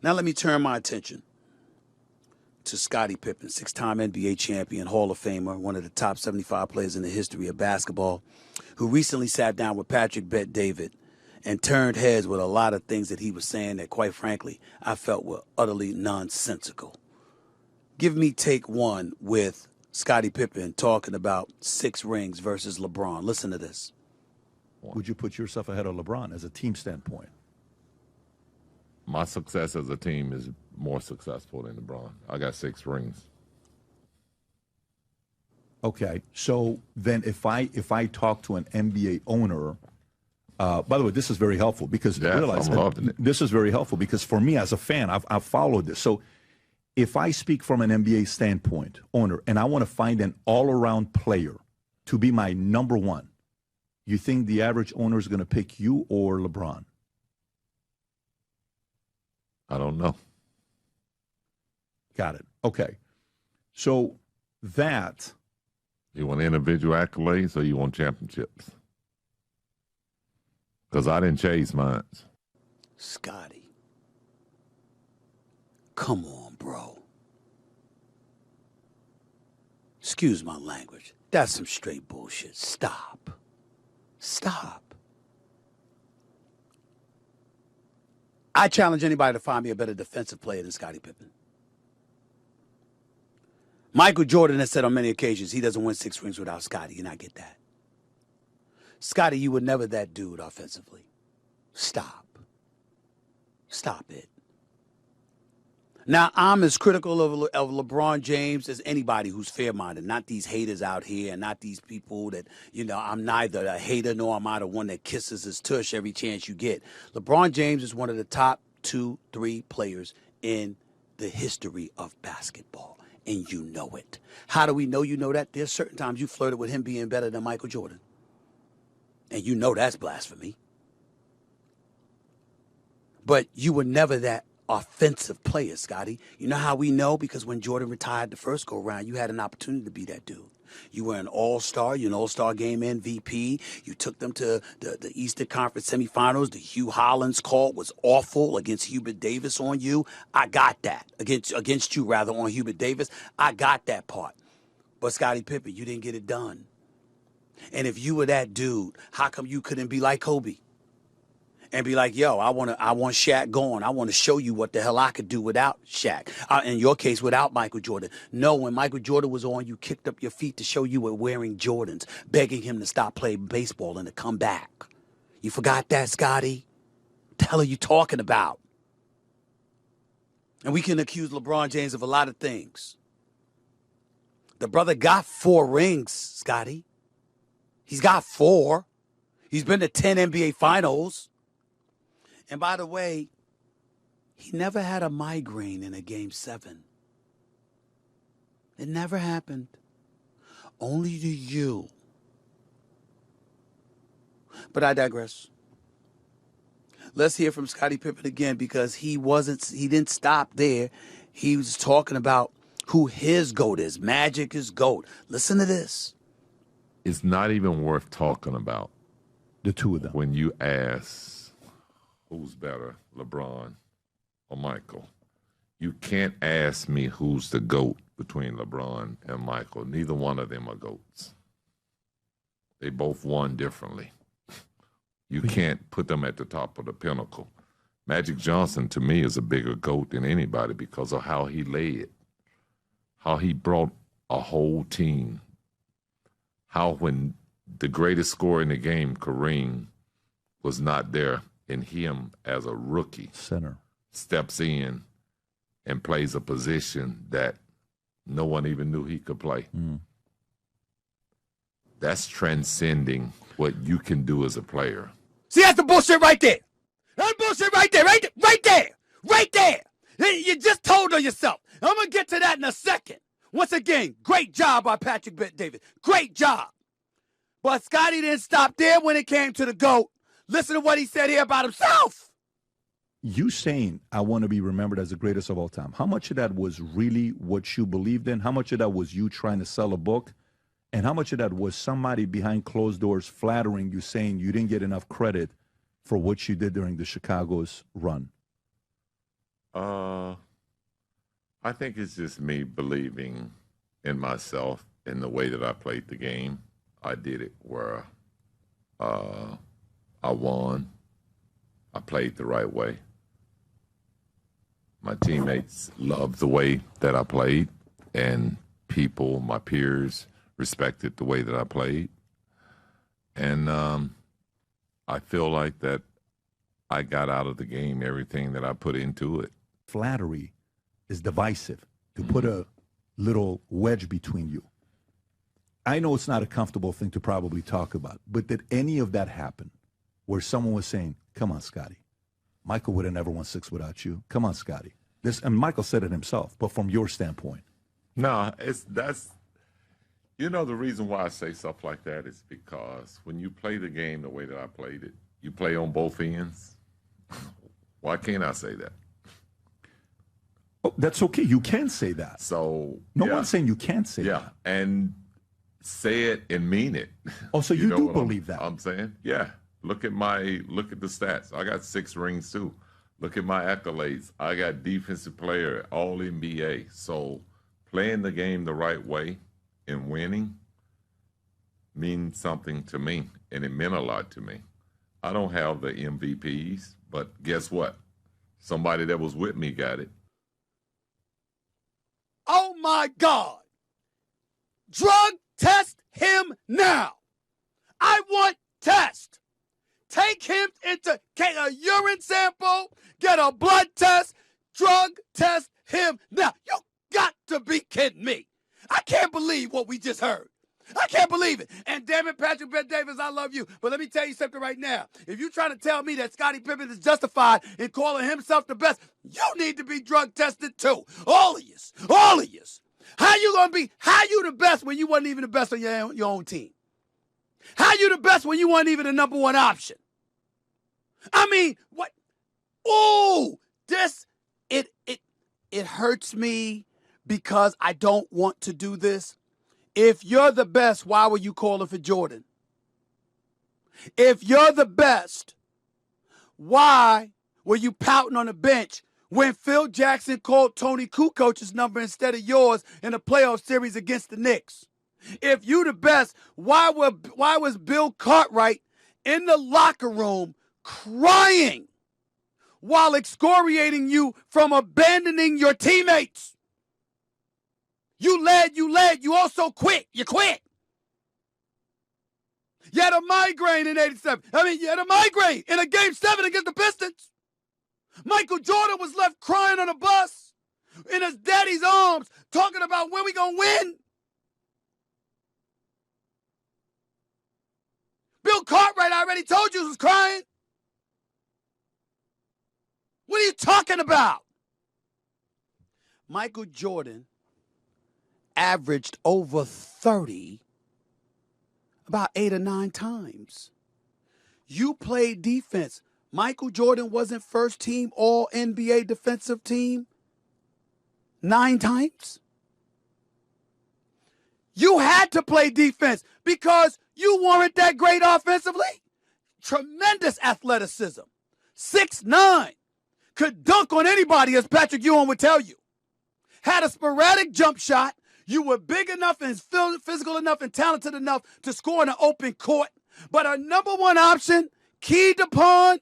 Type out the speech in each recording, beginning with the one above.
Now let me turn my attention to Scottie Pippen, 6-time NBA champion, Hall of Famer, one of the top 75 players in the history of basketball, who recently sat down with Patrick Bet-David and turned heads with a lot of things that he was saying that, quite frankly, I felt were utterly nonsensical. Give me take one with Scottie Pippen talking about 6 rings versus LeBron. Listen to this. Would you put yourself ahead of LeBron as a team standpoint? My success as a team is more successful than LeBron. I got 6 rings. Okay, so then if I talk to an NBA owner, by the way, this is very helpful because realize this is very helpful because for me as a fan, I've followed this. So if I speak from an NBA standpoint, owner, and I want to find an all-around player to be my number one, you think the average owner is going to pick you or LeBron? I don't know. Got it. Okay. So that. You want individual accolades or you want championships? Because I didn't chase mine. Scottie. Come on, bro. Excuse my language. That's some straight bullshit. Stop. Stop. I challenge anybody to find me a better defensive player than Scottie Pippen. Michael Jordan has said on many occasions he doesn't win 6 rings without Scottie, and I get that. Scottie, you were never that dude offensively. Stop. Stop it. Now, I'm as critical of LeBron James as anybody who's fair-minded, not these haters out here and not these people that, I'm neither a hater nor am I the one that kisses his tush every chance you get. LeBron James is one of the top 2, 3 players in the history of basketball, and you know it. How do we know you know that? There's certain times you flirted with him being better than Michael Jordan, and you know that's blasphemy. But you were never that offensive player, Scottie. You know how we know? Because when Jordan retired the first go-round, you had an opportunity to be that dude. You were an all-star. You're an all-star game MVP. You took them to the Eastern Conference semifinals. The Hugh Hollins call was awful against Hubert Davis on you. I got that. Against you, rather, on Hubert Davis. I got that part. But Scottie Pippen, you didn't get it done. And if you were that dude, how come you couldn't be like Kobe? And be like, yo, I want Shaq going. I want to show you what the hell I could do without Shaq. In your case, without Michael Jordan. No, when Michael Jordan was on, you kicked up your feet to show you were wearing Jordans, begging him to stop playing baseball and to come back. You forgot that, Scottie? What the hell are you talking about? And we can accuse LeBron James of a lot of things. The brother got 4 rings, Scottie. He's got 4. He's been to 10 NBA finals. And by the way, he never had a migraine in a Game 7. It never happened. Only to you. But I digress. Let's hear from Scottie Pippen again because he didn't stop there. He was talking about who his GOAT is. Magic is GOAT. Listen to this. It's not even worth talking about. The two of them. When you ask, who's better, LeBron or Michael? You can't ask me who's the GOAT between LeBron and Michael. Neither one of them are GOATs. They both won differently. You can't put them at the top of the pinnacle. Magic Johnson, to me, is a bigger GOAT than anybody because of how he led, how he brought a whole team, how when the greatest scorer in the game, Kareem, was not there, and him as a rookie center steps in and plays a position that no one even knew he could play. That's transcending what you can do as a player. See, that's the bullshit right there. That's bullshit right there, right there. You just told on yourself. I'm going to get to that in a second. Once again, great job by Patrick Bet-David. Great job. But Scottie didn't stop there when it came to the GOAT. Listen to what he said here about himself. You saying, I want to be remembered as the greatest of all time. How much of that was really what you believed in? How much of that was you trying to sell a book? And how much of that was somebody behind closed doors flattering you, saying you didn't get enough credit for what you did during the Chicago's run? Uh, I think it's just me believing in myself in the way that I played the game. I did it where I won. I played the right way. My teammates loved the way that I played, and people, my peers, respected the way that I played. And I feel like that I got out of the game everything that I put into it. Flattery is divisive, to put a little wedge between you. I know it's not a comfortable thing to probably talk about, but did any of that happen where someone was saying, come on, Scottie, Michael would have never won 6 without you. Come on, Scottie. And Michael said it himself, but from your standpoint. No, that's the reason why I say stuff like that is because when you play the game the way that I played it, you play on both ends. Why can't I say that? Oh, that's okay. You can say that. So no one's saying you can't say that. Yeah, and say it and mean it. Oh, so you do believe that? I'm saying, yeah. Look at the stats. I got 6 rings too. Look at my accolades. I got defensive player, all NBA. So playing the game the right way and winning means something to me, and it meant a lot to me. I don't have the MVPs, but guess what? Somebody that was with me got it. Oh, my God. Drug test him now. I want test. Take him into a urine sample, get a blood test, drug test him now. You got to be kidding me. I can't believe what we just heard. I can't believe it. And damn it, Patrick Bet-Davis, I love you. But let me tell you something right now. If you're trying to tell me that Scottie Pippen is justified in calling himself the best, you need to be drug tested too. All of you. All of you. How you the best when you wasn't even the best on your own team? How you the best when you weren't even the number one option? I mean, what? Oh, it hurts me because I don't want to do this. If you're the best, why were you calling for Jordan? If you're the best, why were you pouting on the bench when Phil Jackson called Tony Kukoc's number instead of yours in a playoff series against the Knicks? If you the best, why was Bill Cartwright in the locker room crying while excoriating you from abandoning your teammates? You led, you also quit. You quit. You had a migraine in 87. You had a migraine in a game 7 against the Pistons. Michael Jordan was left crying on a bus in his daddy's arms talking about when we gonna win. Bill Cartwright, I already told you, was crying. What are you talking about? Michael Jordan averaged over 30 about 8 or 9 times. You played defense. Michael Jordan wasn't first team all NBA defensive team 9 times. You had to play defense because you weren't that great offensively. Tremendous athleticism. 6'9". Could dunk on anybody, as Patrick Ewing would tell you. Had a sporadic jump shot. You were big enough and physical enough and talented enough to score in an open court. But a number one option, keyed upon,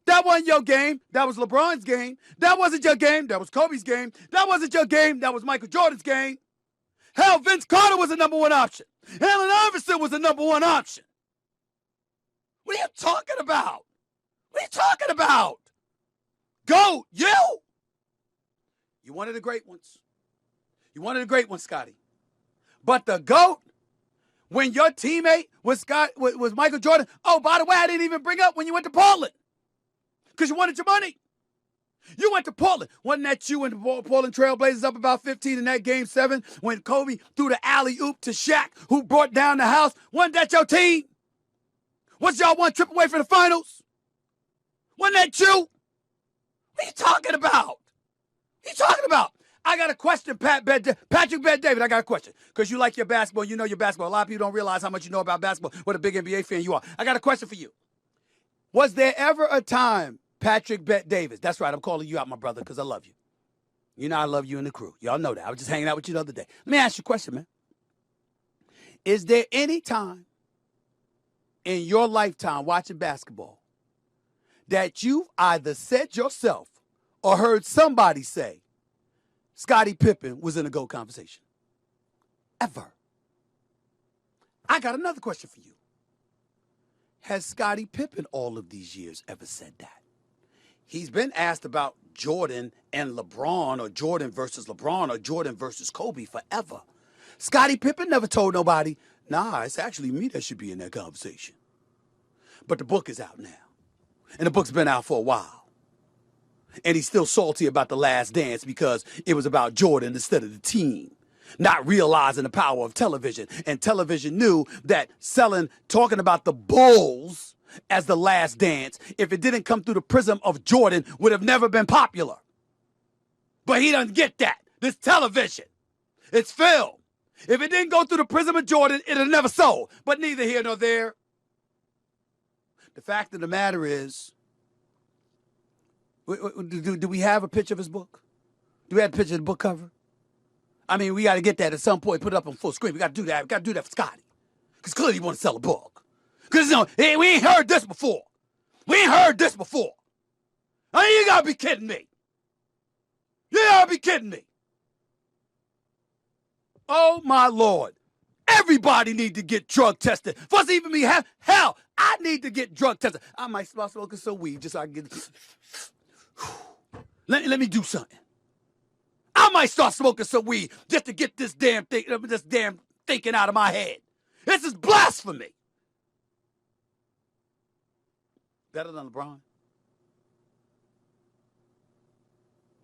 that wasn't your game. That was LeBron's game. That wasn't your game. That was Kobe's game. That wasn't your game. That was Michael Jordan's game. Hell, Vince Carter was the number one option. Allen Iverson was the number one option. What are you talking about? What are you talking about? GOAT, you? You one of the great ones. You one of the great ones, Scottie. But the GOAT, when your teammate was Michael Jordan, oh, by the way, I didn't even bring up when you went to Portland because you wanted your money. You went to Portland. Wasn't that you and the Portland Trailblazers up about 15 in that game 7 when Kobe threw the alley-oop to Shaq, who brought down the house? Wasn't that your team? Was y'all one trip away from the finals? Wasn't that you? What are you talking about? What are you talking about? I got a question, Patrick Bet-David. I got a question because you like your basketball. You know your basketball. A lot of people don't realize how much you know about basketball. What a big NBA fan you are. I got a question for you. Was there ever a time Patrick Bet Davis. That's right. I'm calling you out, my brother, because I love you. You know I love you and the crew. Y'all know that. I was just hanging out with you the other day. Let me ask you a question, man. Is there any time in your lifetime watching basketball that you've either said yourself or heard somebody say Scottie Pippen was in a GOAT conversation? Ever? I got another question for you. Has Scottie Pippen all of these years ever said that? He's been asked about Jordan and LeBron, or Jordan versus LeBron, or Jordan versus Kobe forever. Scottie Pippen never told nobody, nah, it's actually me that should be in that conversation. But the book is out now. And the book's been out for a while. And he's still salty about The Last Dance because it was about Jordan instead of the team. Not realizing the power of television. And television knew that talking about the Bulls as The Last Dance, if it didn't come through the prism of Jordan, would have never been popular. But he doesn't get that. This television, it's film. If it didn't go through the prism of Jordan, it'd have never sold. But neither here nor there. The fact of the matter is, do we have a picture of his book? Do we have a picture of the book cover? I mean, we got to get that at some point, put it up on full screen. We got to do that. We got to do that for Scottie. Because clearly he want to sell a book. Because, we ain't heard this before. We ain't heard this before. I mean, you got to be kidding me. You got to be kidding me. Oh, my Lord. Everybody need to get drug tested. For us to even be hell, I need to get drug tested. I might start smoking some weed just so I can get... Let me do something. I might start smoking some weed just to get this damn thinking out of my head. This is blasphemy. Better than LeBron?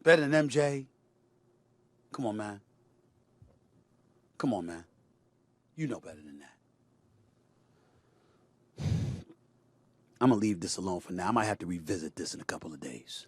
Better than MJ? Come on, man. Come on, man. You know better than that. I'm going to leave this alone for now. I might have to revisit this in a couple of days.